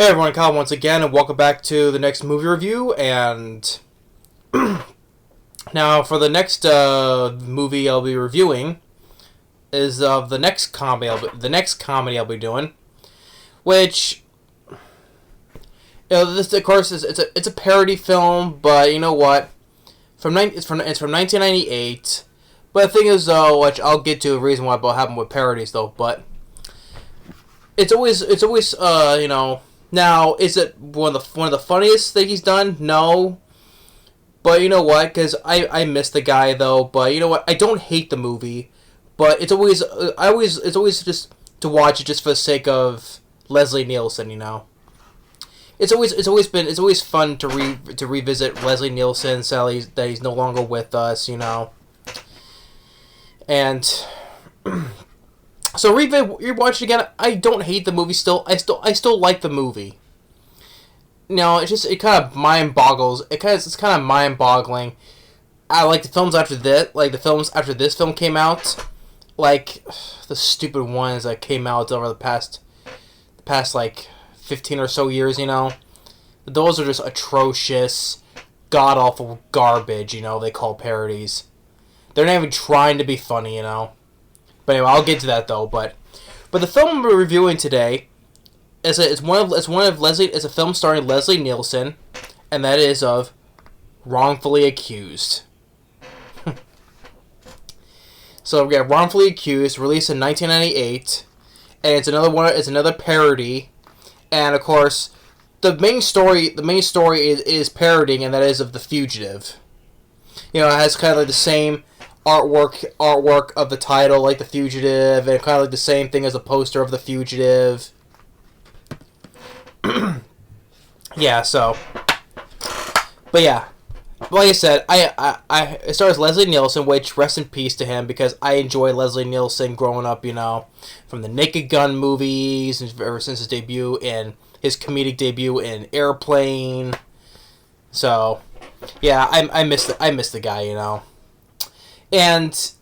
Hey everyone, Kyle once again, and welcome back to the next movie review. And now for the next movie I'll be reviewing is the next comedy I'll be doing, which this of course is it's a parody film, but you know what? It's from 1998. But the thing is though, which I'll get to the reason why about happened with parodies though, but it's always Now, is it one of the funniest things he's done? No. But you know what? Because I miss the guy though. But you know what? I don't hate the movie, but it's always just to watch it just for the sake of Leslie Nielsen. It's always fun to revisit Leslie Nielsen. Sadly, that he's no longer with us. And so rewatch it again. I don't hate the movie still. I still like the movie. It kind of mind boggles. It's kind of mind boggling. I like the films after this. Like the films after this film came out, like the stupid ones that came out over the past like 15 or so years. Those are just atrocious, god awful garbage. They call parodies. They're not even trying to be funny. But anyway, I'll get to that though. But the film we're reviewing today is a film starring Leslie Nielsen, and that is of Wrongfully Accused. So we got Wrongfully Accused, released in 1998, and it's another parody, and of course, the main story is parodying, and that is of The Fugitive. It has kind of like the same artwork of the title, like The Fugitive, and kind of like the same thing as a poster of The Fugitive. Yeah, so, but yeah, like I said, it stars Leslie Nielsen, which rest in peace to him, because I enjoy Leslie Nielsen growing up, from the Naked Gun movies, ever since his comedic debut in Airplane. So, yeah, I miss the guy, And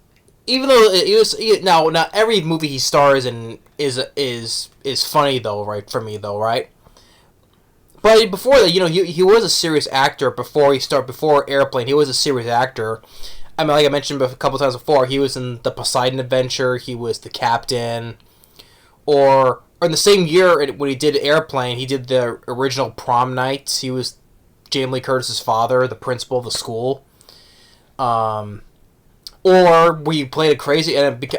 even though now every movie he stars in is funny though, right? For me though, right? But before that, he was a serious actor before Airplane. He was a serious actor. I mean, like I mentioned a couple times before, he was in the Poseidon Adventure. He was the captain, or in the same year when he did Airplane, he did the original Prom Night. He was Jamie Lee Curtis's father, the principal of the school. Or we played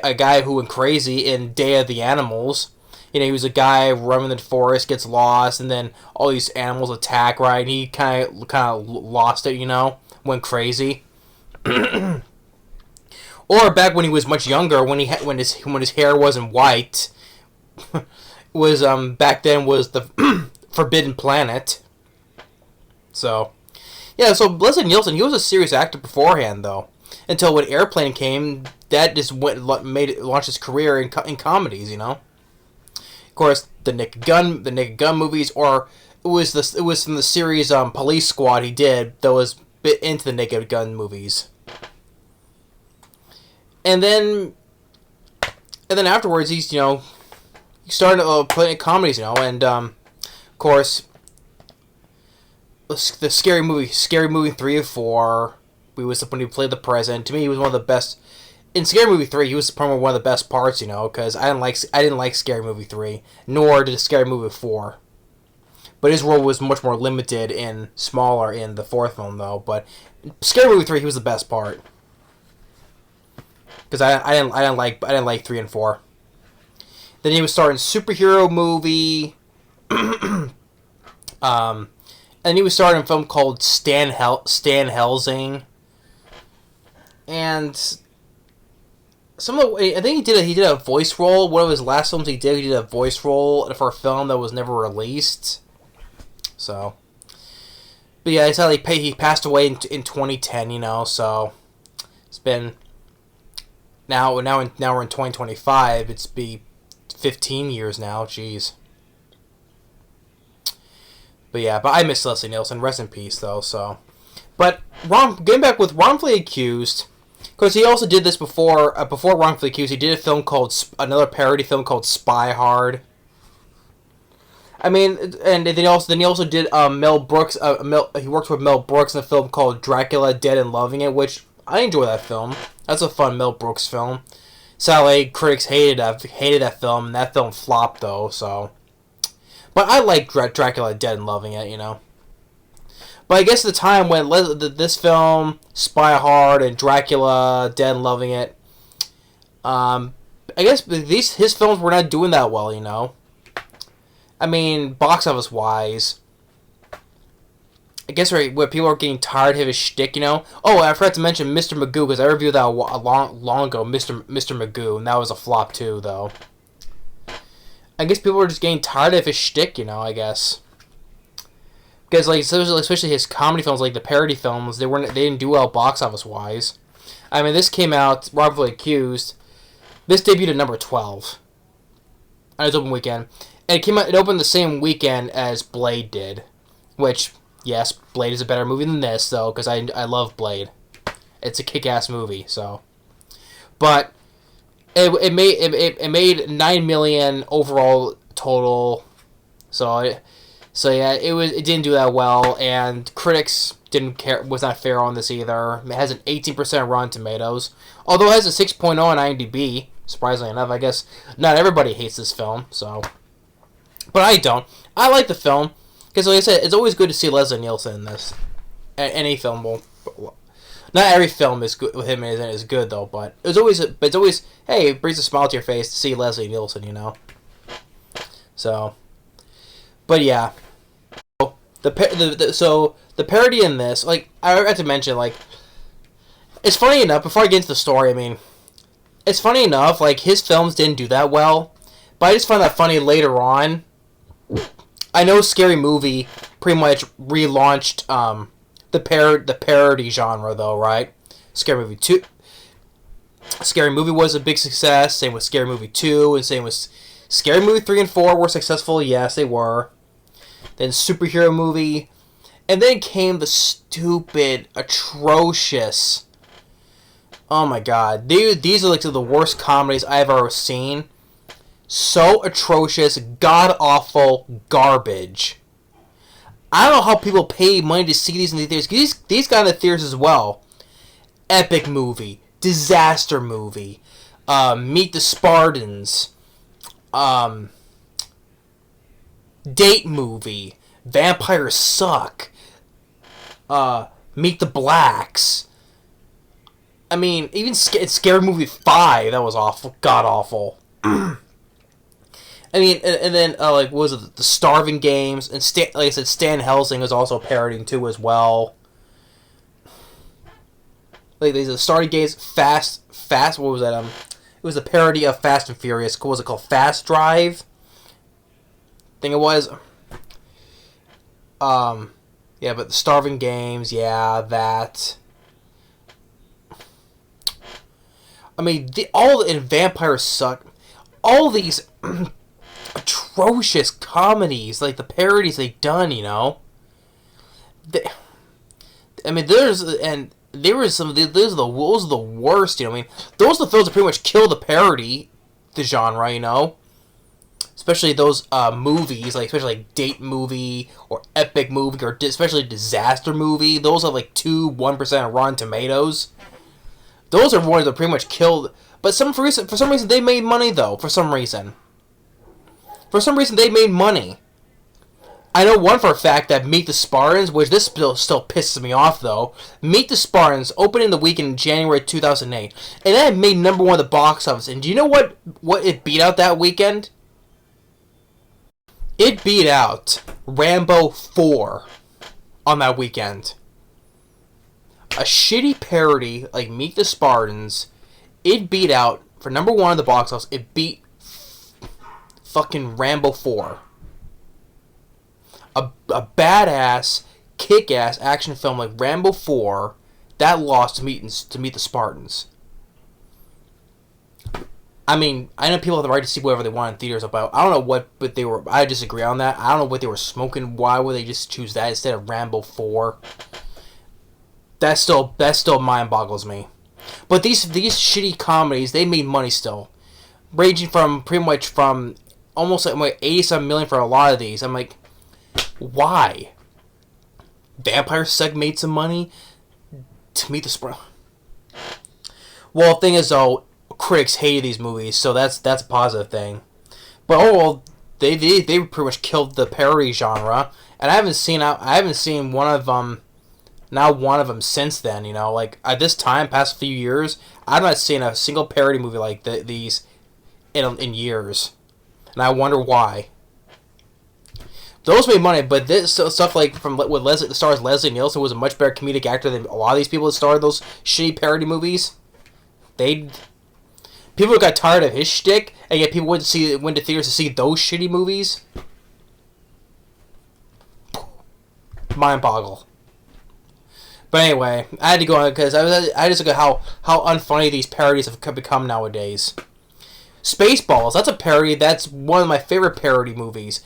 a guy who went crazy in Day of the Animals. He was a guy roaming the forest, gets lost, and then all these animals attack, right? And he kind of lost it, went crazy. Or back when he was much younger, when his hair wasn't white, was back then was the Forbidden Planet. So, yeah. So Leslie Nielsen, he was a serious actor beforehand, though. Until when Airplane came, that just launched his career in comedies, Of course, the Naked Gun movies, or it was from the series Police Squad he did that was bit into the Naked Gun movies. And then afterwards, he started playing comedies, and of course, the Scary Movie 3 or 4. When he played the president. To me, he was one of the best. In Scary Movie 3, he was probably one of the best parts, because I didn't like Scary Movie 3, nor did Scary Movie 4. But his role was much more limited and smaller in the fourth film, though. But Scary Movie 3, he was the best part, because I didn't like 3 and 4. Then he was starring superhero movie. And he was starring in a film called Stan Helsing. And I think he did a voice role. One of his last films he did a voice role for a film that was never released. So, but yeah, sadly he passed away in 2010. So it's been now we're in 2025. It's be 15 years now. Jeez. But yeah, I miss Leslie Nielsen. Rest in peace, though. So, but getting back with Wrongfully Accused. Because he also did this before Wrongfully Accused. He did another parody film called Spy Hard. I mean, and then he also did Mel Brooks. He worked with Mel Brooks in a film called Dracula, Dead and Loving It, which I enjoy that film. That's a fun Mel Brooks film. Sadly, critics hated that film, and that film flopped though. So, but I like Dracula, Dead and Loving It, you know. But I guess at the time when this film, Spy Hard, and Dracula, Dead and Loving It, I guess his films were not doing that well, you know. I mean, box office wise, I guess where people are getting tired of his shtick, you know. Oh, I forgot to mention Mr. Magoo because I reviewed that a long ago, Mr. Magoo, and that was a flop too, though. I guess people are just getting tired of his shtick, you know. I guess because like especially his comedy films, like the parody films, they didn't do well box office wise. I mean, this came out Wrongfully Accused. This debuted at number 12 on its open weekend. And it opened the same weekend as Blade did. Which, yes, Blade is a better movie than this, though, because I love Blade. It's a kick-ass movie, so. But it made $9 million overall total. So yeah, it didn't do that well, and critics was not fair on this either. It has an 18% Rotten Tomatoes, although it has a 6.0 on IMDb. Surprisingly enough, I guess not everybody hates this film, so. But I don't. I like the film because, like I said, it's always good to see Leslie Nielsen in this. Any film will. Not every film is good with him in it is good though, but it's always hey, it brings a smile to your face to see Leslie Nielsen, you know. So, but yeah, the parody in this, like I forgot to mention, like it's funny enough. Before I get into the story, I mean, it's funny enough. Like his films didn't do that well, but I just find that funny later on. I know Scary Movie pretty much relaunched the parody genre though, right? Scary Movie 2. Scary Movie was a big success, same with Scary Movie 2, and same with Scary Movie 3 and 4 were successful, yes they were. Then Superhero Movie, and then came the stupid, atrocious, oh my god, these are like some of the worst comedies I've ever seen. So atrocious, god-awful garbage. I don't know how people pay money to see these in the theaters. These got in the theaters as well. Epic movie. Disaster movie. Meet the Spartans. Date movie. Vampires Suck. Meet the Blacks. I mean, even Scary Movie 5, that was awful. God-awful. I mean, and then, like, what was it? The Starving Games. And, like I said, Stan Helsing was also parodying, too, as well. Like, there's the Starving Games, Fast, what was that? It was a parody of Fast and Furious. What was it called? Fast Drive? I think it was. Yeah, but the Starving Games, yeah, that. I mean, and Vampires Suck. All these atrocious comedies, like the parodies they've done, you know. I mean, those are the worst, you know. I mean, those are the films that pretty much kill the genre, you know. Especially those movies, especially like Date Movie or Epic Movie or especially Disaster Movie. Those are like 1% Rotten Tomatoes. Those are ones that pretty much killed. But for some reason they made money though. For some reason they made money. I know one for a fact that Meet the Spartans, which this still pisses me off though. Meet the Spartans opening the weekend in January 2008, and that made number 1 at the box office. And do you know what it beat out that weekend? It beat out Rambo 4 on that weekend. A shitty parody like Meet the Spartans, it beat out, for number 1 at the box office, it beat fucking Rambo 4. A badass, kick-ass action film like Rambo 4, that lost to Meet the Spartans. I mean, I know people have the right to see whatever they want in theaters about. I don't know but they were. I disagree on that. I don't know what they were smoking. Why would they just choose that instead of Rambo 4? That still mind boggles me. But these shitty comedies, they made money still, ranging from pretty much from almost like 80-some million for a lot of these. I'm like, why? Vampire Sect made some money to meet the spread. Well, the thing is, though, critics hated these movies, so that's a positive thing. But they pretty much killed the parody genre, and I haven't seen one of them, not one of them since then. You know, like at this time, past few years, I've not seen a single parody movie like these in years, and I wonder why. Those made money, but this stuff like with the stars Leslie Nielsen was a much better comedic actor than a lot of these people that starred those shitty parody movies. People got tired of his shtick, and yet people went to theaters to see those shitty movies. Mind boggle. But anyway, I had to go on because I just look at how unfunny these parodies have become nowadays. Spaceballs, that's a parody. That's one of my favorite parody movies.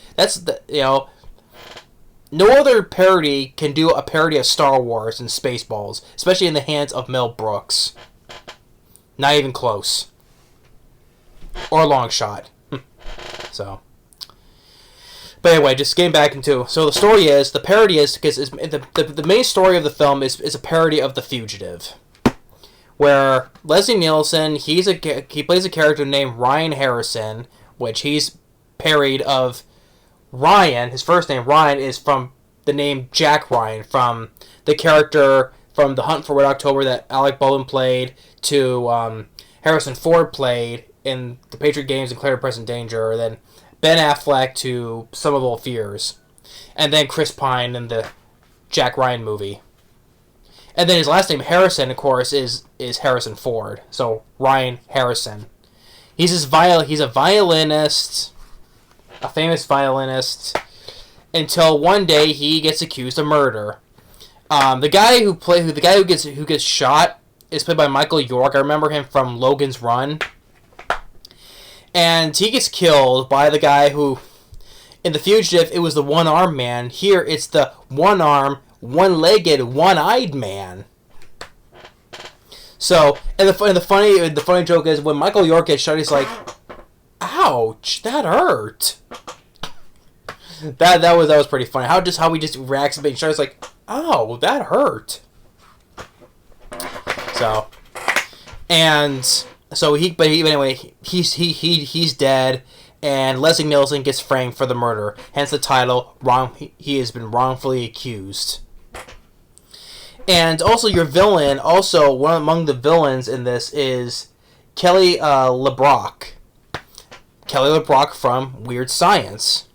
No other parody can do a parody of Star Wars and Spaceballs, especially in the hands of Mel Brooks. Not even close. Or long shot. So. But anyway, just getting back into... So the story is... The parody is... Because the main story of the film is a parody of The Fugitive. Where Leslie Nielsen, he plays a character named Ryan Harrison, which he's parodied of Ryan. His first name, Ryan, is from the name Jack Ryan, from the character from The Hunt for Red October that Alec Baldwin played, to Harrison Ford played in The Patriot Games and Clear Present Danger, then Ben Affleck to Some of All Fears, and then Chris Pine in the Jack Ryan movie. And then his last name, Harrison, of course, is Harrison Ford. So, Ryan Harrison. He's a violinist, a famous violinist, until one day he gets accused of murder. The guy who gets shot is played by Michael York. I remember him from Logan's Run. And he gets killed by the guy who, in The Fugitive, it was the one-armed man. Here, it's the one-armed, one-legged, one-eyed man. So, and the funny joke is when Michael York gets shot, he's like, "Ouch, that hurt." That was pretty funny. How he just reacts to being shot. It's like, "Oh, that hurt." So, anyway, he's dead, and Leslie Nielsen gets framed for the murder. Hence the title, he has been wrongfully accused. And also your villain, one among the villains in this is Kelly LeBrock. Kelly LeBrock from Weird Science.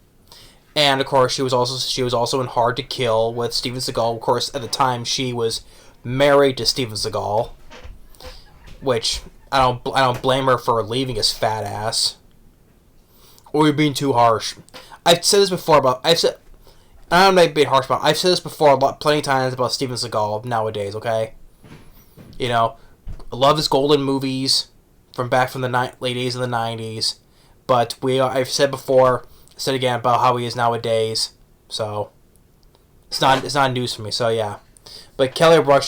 And of course she was also in Hard to Kill with Steven Seagal. Of course, at the time she was married to Steven Seagal, which I don't blame her for leaving his fat ass. Or you're being too harsh. I've said this before I'm not being harsh about it. I've said this before plenty of times about Steven Seagal nowadays, okay? You know, I love his golden movies from back from the late 80s and the 90s. But I've said again about how he is nowadays. So, it's not news for me, so yeah. But Kelly LeBrock,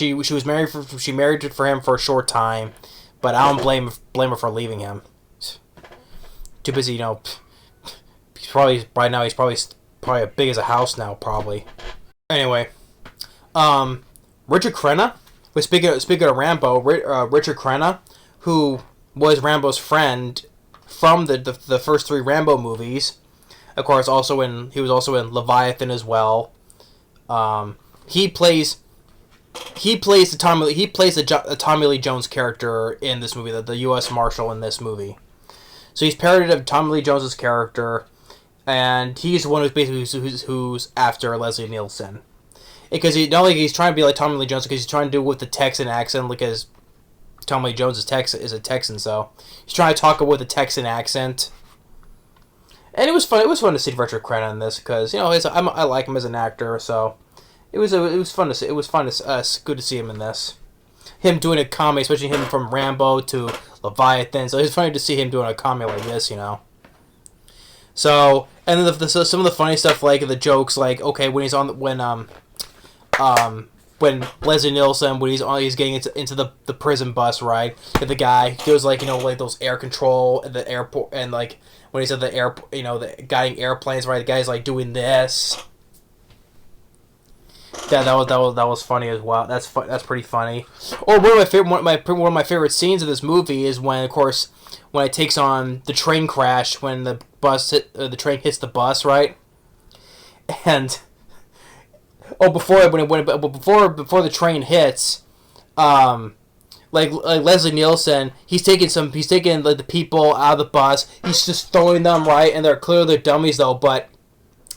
she married for him for a short time. But I don't blame her for leaving him. Too busy, you know. He's probably as big as a house now, probably. Anyway, Richard Crenna. Speaking of Rambo, Richard Crenna, who was Rambo's friend from the first 3 Rambo movies. Of course, he was also in Leviathan as well. He plays the Tommy Lee Jones character in this movie, the U.S. Marshal in this movie. So he's parodied of Tommy Lee Jones's character, and he's the one who's after Leslie Nielsen, because he's trying to be like Tommy Lee Jones, because he's trying to do it with the Texan accent, because Tommy Lee Jones is a Texan, so he's trying to talk with a Texan accent. And it was fun. It was fun to see Richard Crenna in this, because I like him as an actor, so. It was fun to see. It was fun to good to see him in this. Him doing a comedy, especially him from Rambo to Leviathan. So it's funny to see him doing a comedy like this, So, and then some of the funny stuff, like the jokes, like okay, when when Leslie Nielsen, when he's getting into the prison bus, right? And the guy does like like those air control at the airport, and like when he's at the air, the guiding airplanes, right? The guy's like doing this. Yeah, that was funny as well. That's pretty funny. Or one of my favorite scenes of this movie is when, of course, when it takes on the train crash when the train hits the bus, right? And before the train hits, like Leslie Nielsen, he's taking like the people out of the bus. He's just throwing them, right, and they're clearly dummies though, but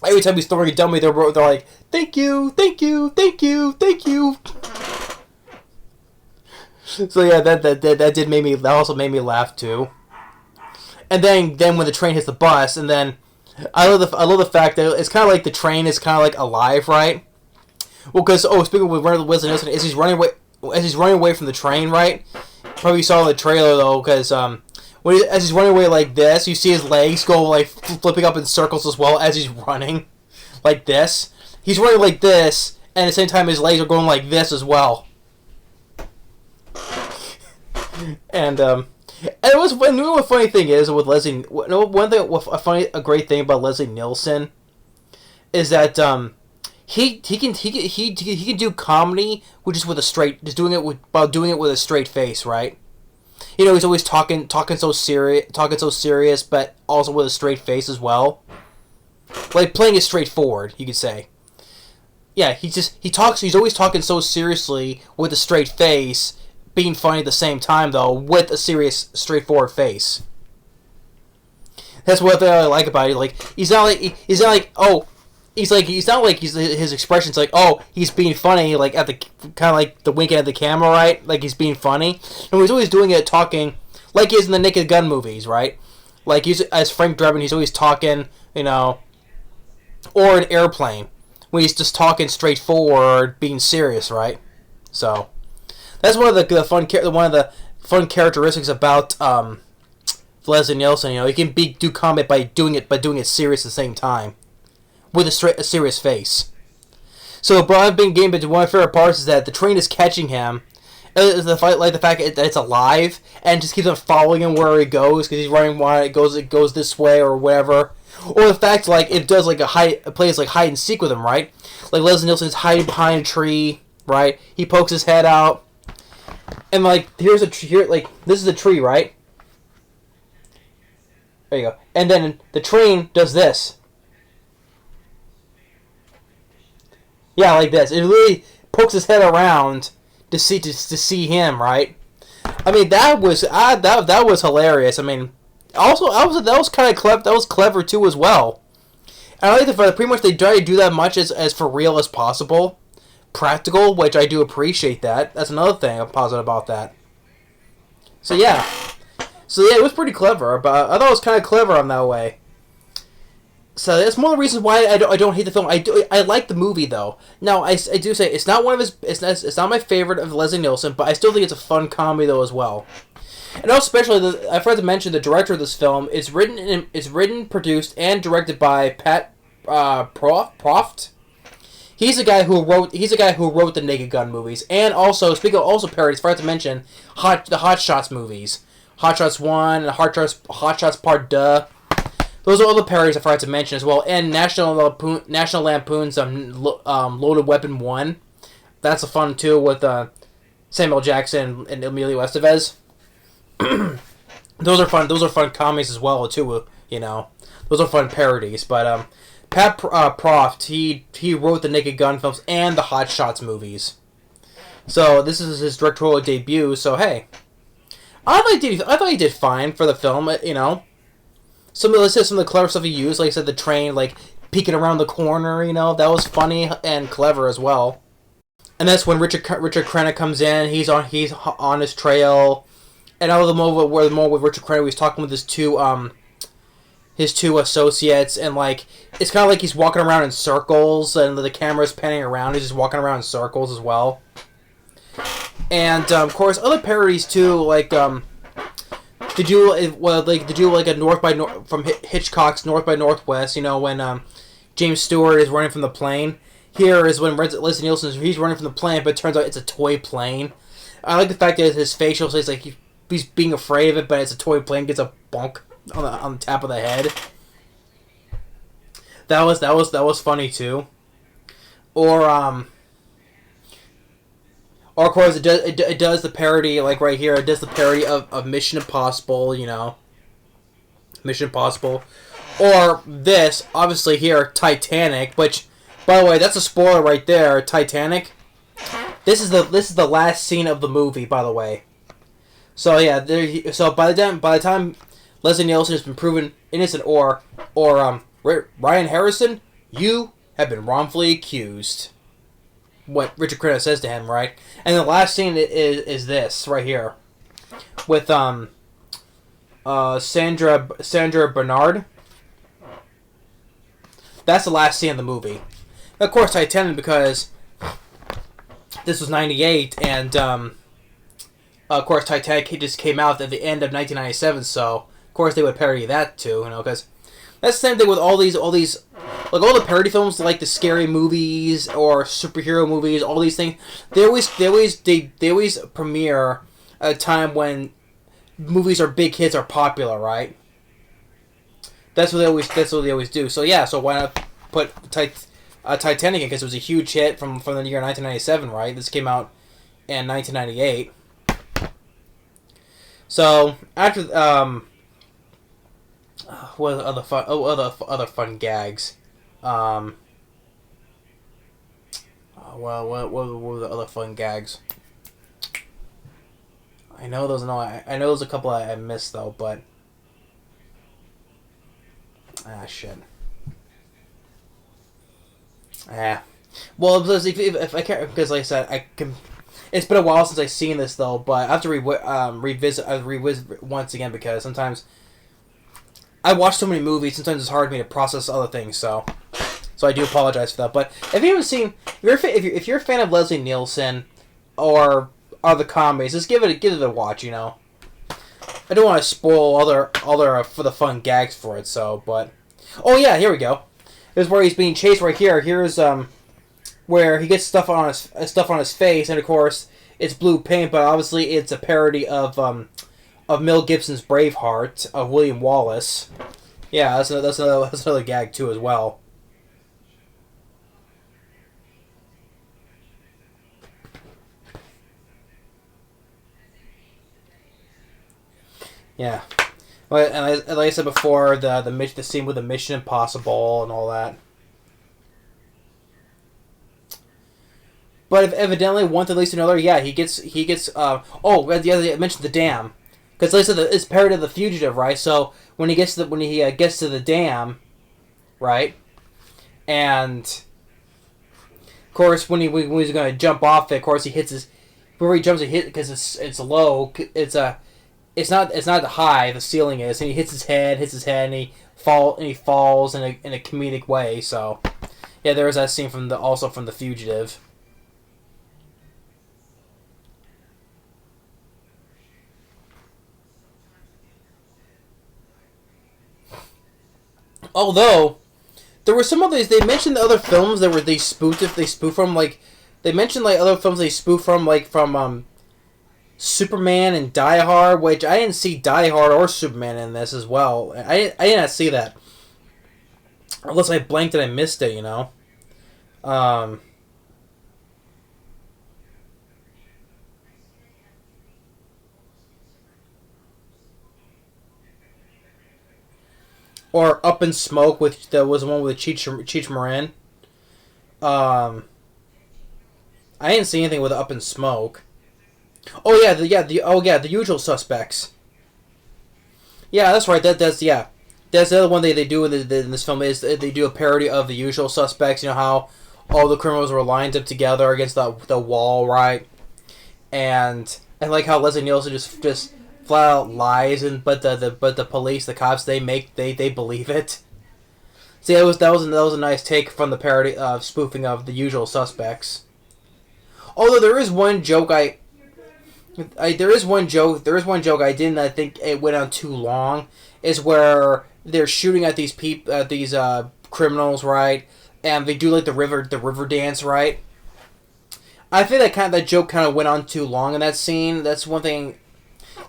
every time he's throwing a dummy, they're like, thank you, thank you, thank you, thank you. So yeah, that also made me laugh too. And then when the train hits the bus, and then I love the fact that it's kind of like the train is kind of like alive, right? Well, because speaking of Leslie Nielsen, as he's running away from the train, right? Probably saw the trailer though, because as he's running away like this, you see his legs go like flipping up in circles as well as he's running, like this. He's running like this, and at the same time his legs are going like this as well. And it was what funny thing is with Leslie. A great thing about Leslie Nielsen is that he can do comedy, which is with a straight, just doing it with a straight face, right? He's always talking so serious, but also with a straight face as well. Like playing it straightforward, you could say. Yeah, he's always talking so seriously with a straight face, being funny at the same time though, with a serious, straightforward face. That's what I like about it. Like he's not like his expressions like, oh, he's being funny, like at the kind of like the winking at the camera, right? Like he's being funny, and he's always doing it talking like he is in the Naked Gun movies, right? Like he's as Frank Drebin, he's always talking, or an Airplane when he's just talking straightforward, being serious, right? So that's one of the fun characteristics about Leslie Nielsen. He can do comedy by doing it serious at the same time, with a serious face. So, Brian being game, but one of my favorite parts is that the train is catching him. The fact that it's alive and just keeps on following him where he goes because he's running. Why it goes this way or whatever. Or the fact like it does like plays like hide and seek with him, right? Like Leslie Nielsen's hiding behind a tree, right? He pokes his head out, and like this is a tree, right? There you go. And then the train does this. Yeah, like this. It really pokes his head around to see him, right? I mean, that was hilarious. I mean, also that was kind of clever. That was clever too as well. And I like the fact that pretty much they try to do that much as for real as possible, practical, which I do appreciate that. That's another thing I'm positive about that. So yeah, it was pretty clever. But I thought it was kind of clever on that way. So that's one of the reasons why I don't hate the film. I like the movie though. Now I do say it's not one of his. It's not my favorite of Leslie Nielsen, but I still think it's a fun comedy though as well. And also especially I forgot to mention the director of this film. It's written, produced, and directed by Pat Proft. He's the guy who wrote the Naked Gun movies, and also speaking of also parodies, I forgot to mention the Hot Shots movies, Hot Shots 1 and Hot Shots Part 2. Those are all the parodies I forgot to mention as well, and National Lampoon's Loaded Weapon 1. That's a fun too with Samuel Jackson and Emilio Estevez. Those are fun comedies as well too. Those are fun parodies. But Pat Proft he wrote the Naked Gun films and the Hot Shots movies. So this is his directorial debut. So hey, I thought he did fine for the film. Some of the clever stuff he used, like I said, the train like peeking around the corner, that was funny and clever as well. And that's when Richard Crenna comes in. He's on his trail, and all the moment with Richard Crenna, he's talking with his two associates, and like it's kind of like he's walking around in circles, and the camera's panning around. He's just walking around in circles as well. And of course, other parodies too, like Did you like a North by North from Hitchcock's North by Northwest? When James Stewart is running from the plane, here is when Leslie Nielsen, he's running from the plane, but it turns out it's a toy plane. I like the fact that his facial says like he's being afraid of it, but it's a toy plane, gets a bonk on the top of the head. That was funny too. Or of course it does the parody, like right here, it does the parody of Mission Impossible, you know. Mission Impossible. Or this, obviously here, Titanic, which, by the way, that's a spoiler right there, Titanic. This is the last scene of the movie, by the way. So yeah, by the time Leslie Nielsen has been proven innocent, or Ryan Harrison, you have been wrongfully accused. What Richard Crenna says to him, right? And the last scene is this right here, with Sandra Bernhard. That's the last scene of the movie. Of course, Titanic, because this was '98, and of course Titanic just came out at the end of 1997. So of course they would parody that too, you know, because that's the same thing with all these like all the parody films, like the scary movies or superhero movies. All these things, they always premiere at a time when movies are big hits, are popular, right? That's what they always do. So yeah, so why not put Titanic in, because it was a huge hit from the year 1997, right? This came out in 1998. So after what other fun gags? What were the other fun gags? I know there's a couple I missed though, but shit. Well, if I can't, because like I said, I can. It's been a while since I've seen this though, but I have to revisit once again, because sometimes I watch so many movies. Sometimes it's hard for me to process other things, so I do apologize for that. But if you haven't seen, if you're a fan of Leslie Nielsen or other comedies, just give it a watch. You know, I don't want to spoil all their for the fun gags for it. So, but oh yeah, here we go. Here's where he's being chased right here. Here's where he gets stuff on his face, and of course it's blue paint, but obviously it's a parody of Mel Gibson's Braveheart of William Wallace. Yeah, that's another gag too as well. Yeah, and like I said before, the scene with the Mission Impossible and all that. But evidently, one thing leads to another. Yeah, he gets. Oh, the other day I mentioned the dam, because like I said, it's parody of The Fugitive, right? So when he gets to the dam, right, and of course when he's going to jump off it, of course he hits his. Before he jumps, he hit because it's low. It's not high. The ceiling is, and he hits his head, and he falls in a comedic way. So yeah, there was that scene from The Fugitive. Although there were some others, they mentioned the other films that they spoof from, like they mentioned like other films they spoof from, like from Superman and Die Hard, which I didn't see Die Hard or Superman in this as well. I did not see that, unless I blanked and I missed it, you know. Or Up in Smoke, which that was the one with Cheech Marin. I didn't see anything with Up in Smoke. Oh yeah, The Usual Suspects. Yeah, that's right. That's the other one they do in this film, is they do a parody of The Usual Suspects. You know how all the criminals were lined up together against the wall, right? And like how Leslie Nielsen just flat out lies, but the police, the cops, they believe it. See, that was a nice take from the parody of spoofing of The Usual Suspects. Although there is one joke I didn't. I think it went on too long. Is where they're shooting at these criminals, right? and they do like the river dance, right? I think that joke kind of went on too long in that scene. That's one thing.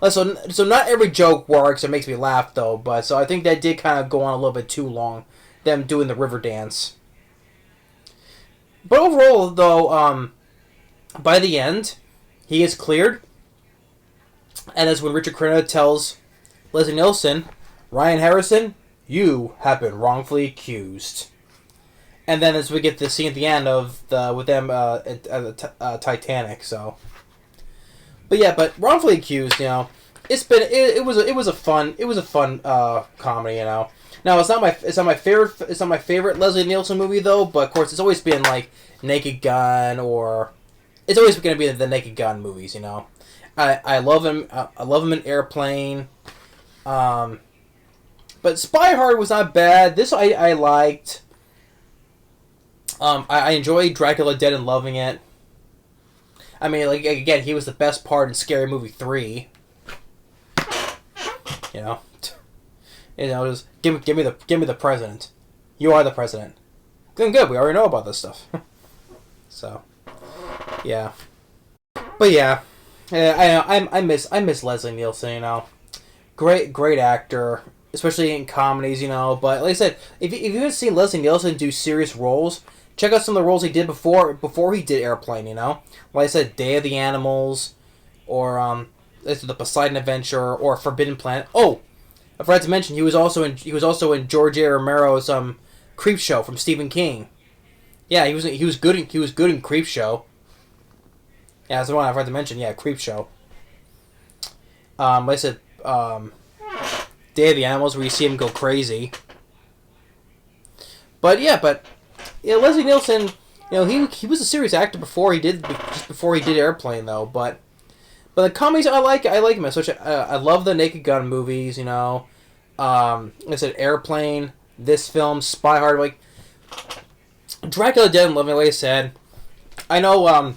So not every joke works. It makes me laugh though, but so I think that did kind of go on a little bit too long. Them doing the river dance. But overall, though, by the end, he gets cleared, and that's when Richard Crenna tells Leslie Nielsen, "Ryan Harrison, you have been wrongfully accused." And then as we get the scene at the end of with them at the Titanic, so. But wrongfully accused, it was a fun comedy, Now it's not my favorite Leslie Nielsen movie though, but of course it's always been like Naked Gun, or it's always going to be the Naked Gun movies, I love him. I love him in Airplane. But Spy Hard was not bad. This I liked. I enjoyed Dracula Dead and loving it. I mean, like, again, he was the best part in Scary Movie 3. Just give me the president. You are the president. Then good. We already know about this stuff. So, yeah. But yeah, I miss Leslie Nielsen. Great actor, especially in comedies. But like I said, if you haven't seen Leslie Nielsen do serious roles, check out some of the roles he did before he did Airplane. Like I said, Day of the Animals, or the Poseidon Adventure, or Forbidden Planet. Oh, I forgot to mention he was also in George A. Romero's Creep Show from Stephen King. Yeah, he was good in Creep Show. Yeah, that's the one I forgot to mention. Yeah, Creep Show. Like I said, Day of the Animals, where you see him go crazy. But Leslie Nielsen, he was a serious actor before he did Airplane though. But the comedies I like him. Especially I love the Naked Gun movies. Like I said, Airplane, this film, Spy Hard, like Dracula Dead and Loving. Like I said, I know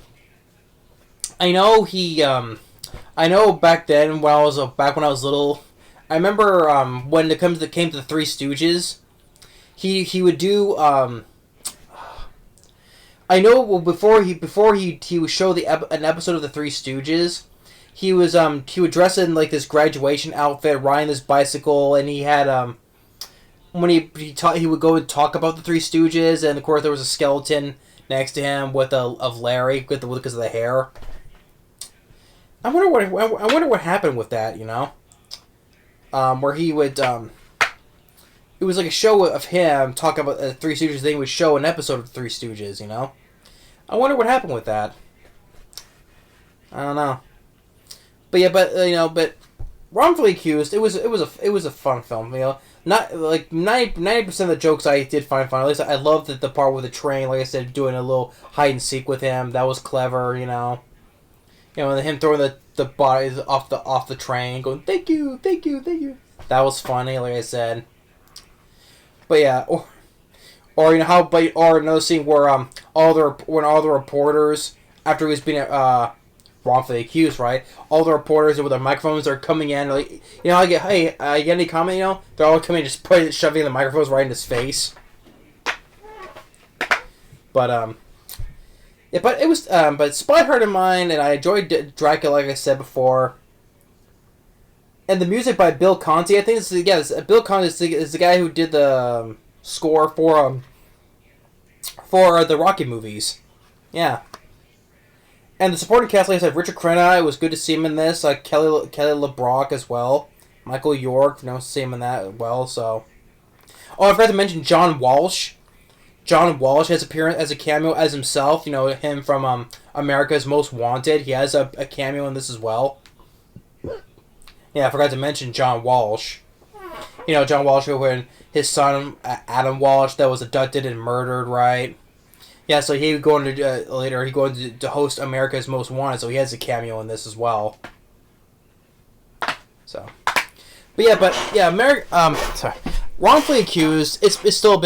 back then when I was little, I remember when it came to the Three Stooges, he would do I know before he would show an episode of the Three Stooges, he would dress in like this graduation outfit, riding this bicycle, and he had when he would go and talk about the Three Stooges, and of course there was a skeleton next to him of Larry because of the hair. I wonder what happened with that, where he would it was like a show of him talking about the Three Stooges. Then he would show an episode of the Three Stooges. I wonder what happened with that. I don't know. But Wrongfully Accused. It was a fun film. Not like 90% of the jokes I did find funny. At least I loved the part with the train. Like I said, doing a little hide and seek with him. That was clever. And him throwing the bodies off the train, going thank you. That was funny. Like I said. But yeah, or another scene where all the reporters, after he was being wrongfully accused, right? All the reporters with their microphones are coming in, like I get, hey, you get any comment? They're all coming, just shoving the microphones right in his face. But but it was but Spy Hard in mine, and I enjoyed Dracula, like I said before. And the music by Bill Conti, I think Bill Conti is the guy who did the score for the Rocky movies. Yeah. And the supporting cast, like I said, Richard Crenna, it was good to see him in this. Kelly LeBrock as well. Michael York, see him in that as well. So, I forgot to mention John Walsh. John Walsh has appearance as a cameo as himself. Him from America's Most Wanted. He has a cameo in this as well. Yeah, I forgot to mention John Walsh. John Walsh, when his son, Adam Walsh, that was abducted and murdered, right? Yeah, so he would go into, later, he going to host America's Most Wanted, so he has a cameo in this as well. So. Sorry. Wrongfully Accused, it's still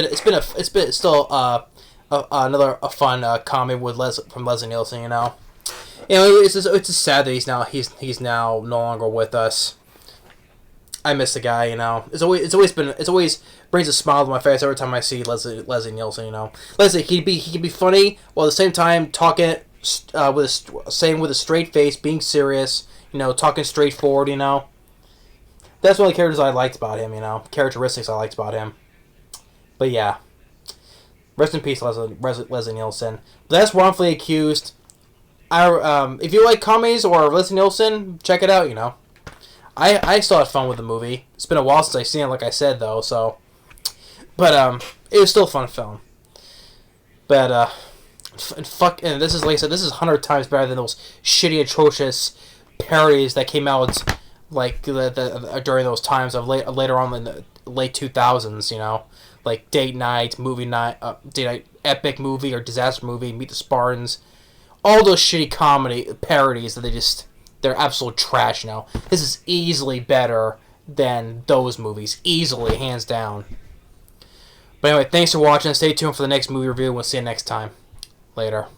another fun comedy from Leslie Nielsen, It's just sad that he's now no longer with us. I miss the guy, you know. It's always brings a smile to my face every time I see Leslie Nielsen, you know. Leslie, he can be funny while at the same time talking saying with a straight face, being serious, you know, talking straightforward, you know. That's one of the characters I liked about him, you know. Characteristics I liked about him. But yeah. Rest in peace, Leslie Nielsen. But that's Wrongfully Accused. If you like comedies or Leslie Nielsen, check it out, you know. I still had fun with the movie. It's been a while since I've seen it, like I said, though, so... But, it was still a fun film. But, and this is, like I said, this is 100 times better than those shitty, atrocious parodies that came out, like, during those times of later on in the late 2000s, you know? Like, Date Night, Date Night Epic Movie, or Disaster Movie, Meet the Spartans. All those shitty comedy parodies that they're absolute trash now. This is easily better than those movies. Easily, hands down. But anyway, thanks for watching. Stay tuned for the next movie review. We'll see you next time. Later.